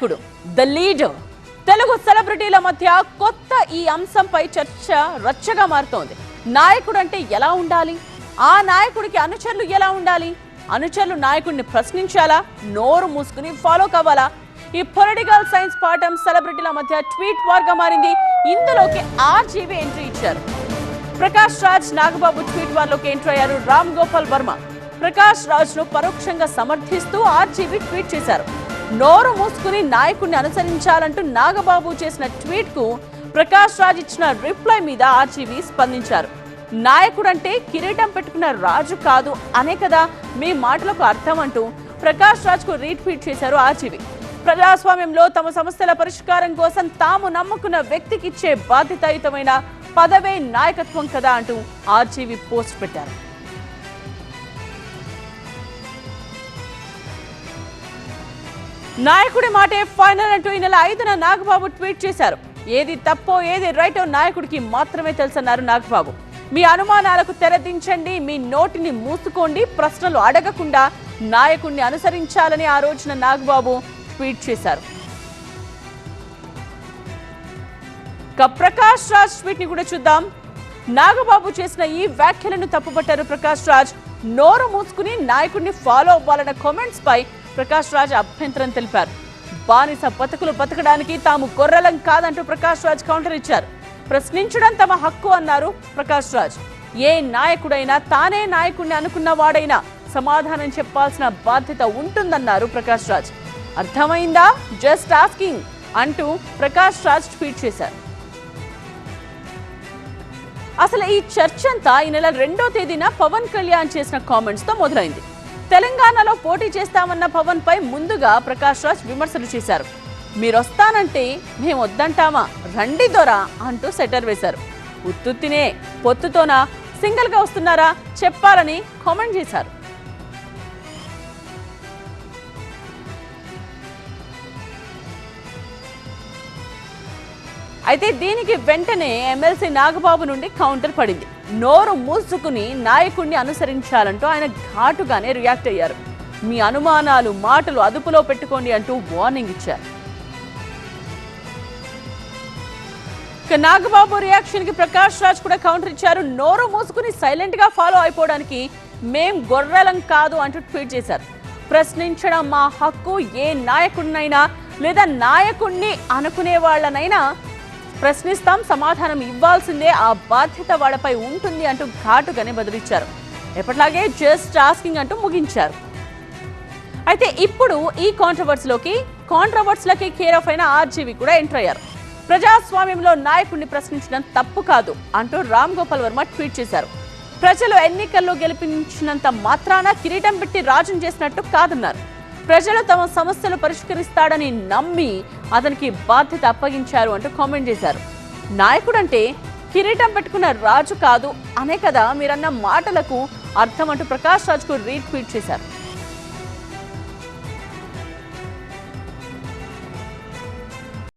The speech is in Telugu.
నాయకుడు ద లీడర్ తెలుగు సెలబ్రిటీల మధ్య కొత్త ఈ అంశంపై చర్చ రచ్చగా మారుతోంది. నాయకుడు అంటే ఎలా ఉండాలి? ఆ నాయకుడికి అనుచరులు ఎలా ఉండాలి? అనుచరులు నాయకుడిని ప్రశ్నించాలా, నోరు మూసుకుని ఫాలో కావాలా? ఈ పొలిటికల్ సైన్స్ పాఠం సెలబ్రిటీల మధ్య ట్వీట్ వార్గా మారింది. ఇందులోకి ఆర్జీవీ ఎంట్రీ ఇచ్చారు. ప్రకాష్ రాజ్ నాగబాబు ట్వీట్ వార్లోకి ఎంట్రీ అయ్యారు రామ్ గోపాల్ వర్మ. ప్రకాష్ రాజ్ ను పరోక్షంగా సమర్థిస్తూ ఆర్జీవీ ట్వీట్ చేశారు. నోరు మూసుకుని నాయకుడిని అనుసరించాలంటూ నాగబాబు చేసిన ట్వీట్ కు ప్రకాష్ రాజ్ ఇచ్చిన రిప్లై మీద ఆర్జీవీ స్పందించారు. నాయకుడంటే కిరీటం పెట్టుకున్న రాజు కాదు అనే కదా మీ మాటలకు అర్థం అంటూ ప్రకాష్ రాజ్ కు రీట్వీట్ చేశారు ఆర్జీవీ. ప్రజాస్వామ్యంలో తమ సమస్యల పరిష్కారం కోసం తాము నమ్ముకున్న వ్యక్తికి ఇచ్చే బాధ్యతాయుతమైన పదవే నాయకత్వం కదా అంటూ ఆర్జీవీ పోస్ట్ పెట్టారు. నాయకుడి మాటే ఫైనల్ అంటూ ఈ నెల 5న నాగబాబు ట్వీట్ చేశారు. ఏది తప్పో ఏది రైటో నాయకుడికి మాత్రమే తెలుసన్నారు నాగబాబు. మీ అనుమానాలకు తెరదించండి, మీ నోటిని మూసుకోండి, ప్రశ్నలు అడగకుండా నాయకుడిని అనుసరించాలని ఆ రోజున నాగబాబు ట్వీట్ చేశారు. ప్రకాష్ రాజ్ ట్వీట్ ని కూడా చూద్దాం. నాగబాబు చేసిన ఈ వ్యాఖ్యలను తప్పుపట్టారు ప్రకాష్ రాజ్. నోరు మూసుకుని నాయకుడిని ఫాలో అవ్వాలన్న కామెంట్స్ పై ప్రకాష్ రాజ్ అభ్యంతరం తెలిపారు. బానిస బతుకులు బతకడానికి తాము గొర్రెలం కాదంటూ ప్రకాష్ రాజ్ కౌంటర్ ఇచ్చారు. ప్రశ్నించడం తమ హక్కు అన్నారు ప్రకాష్ రాజ్. ఏ నాయకుడైనా తానే నాయకుడిని అనుకున్న వాడైనా సమాధానం చెప్పాల్సిన బాధ్యత ఉంటుందన్నారు ప్రకాష్ రాజ్. అర్థమైందా? జస్ట్ ఆస్కింగ్ అంటూ ప్రకాష్ రాజ్ ట్వీట్ చేశారు. అసలు ఈ చర్చ అంతా ఈ నెల 2వ తేదీన పవన్ కళ్యాణ్ చేసిన కామెంట్స్ తో మొదలైంది. తెలంగాణలో పోటీ చేస్తామన్న పవన్ పై ముందుగా ప్రకాష్ రాజ్ విమర్శలు చేశారు. మీరొస్తానంటే మేము వద్దంటామా, రండి దొరా అంటూ సెటర్ వేశారు. ఉత్తుత్తినే పొత్తుతోనా, సింగిల్ గా వస్తున్నారా చెప్పాలని కామెంట్ చేశారు. అయితే దీనికి వెంటనే ఎమ్మెల్సీ నాగబాబు నుండి కౌంటర్ పడింది. నోరు మూసుకుని నాయకుడిని అనుసరించాలంటూ ఆయన ఘాటుగానే రియాక్ట్ అయ్యారు. మీ అనుమానాలు మాటలు అదుపులో పెట్టుకోండి అంటూ వార్నింగ్ ఇచ్చారు. నాగబాబు రియాక్షన్ కి ప్రకాష్ రాజ్ కూడా కౌంటర్ ఇచ్చారు. నోరు మూసుకుని సైలెంట్ గా ఫాలో అయిపోవడానికి మేం గొర్రెలం కాదు అంటూ ట్వీట్ చేశారు. ప్రశ్నించడం మా హక్కు. ఏ నాయకుడినైనా లేదా నాయకుడిని అనుకునే వాళ్ళనైనా ప్రశ్నిస్తాం, సమాధానం ఇవ్వాల్సిందే, ఆ బాధ్యత వాళ్ళపై ఉంటుంది అంటూ ఘాటుగానే బదులిచ్చారు. ఎప్పటిలాగే జస్ట్ ఆస్కింగ్ అంటూ ముగించారు. అయితే ఇప్పుడు ఈ కాంట్రవర్సీలకి కేర్ ఆఫ్ అయిన ఆర్జీవీ కూడా ఎంటర్ అయ్యారు. ప్రజాస్వామ్యంలో నాయకుడిని ప్రశ్నించడం తప్పు కాదు అంటూ రామ్ గోపాల్ వర్మ ట్వీట్ చేశారు. ప్రజలు ఎన్నికల్లో గెలిపించినంత మాత్రాన కిరీటం పెట్టి రాజును చేసినట్టు కాదన్నారు. ప్రజలు తమ సమస్యలు పరిష్కరిస్తాడని నమ్మి అతనికి బాధ్యత అప్పగించారు అంటూ కామెంట్ చేశారు. నాయకుడంటే కిరీటం పెట్టుకున్న రాజు కాదు అనే కదా మీరన్న మాటలకు అర్థం అంటూ ప్రకాష్ రాజ్ కు రీట్వీట్ చేశారు.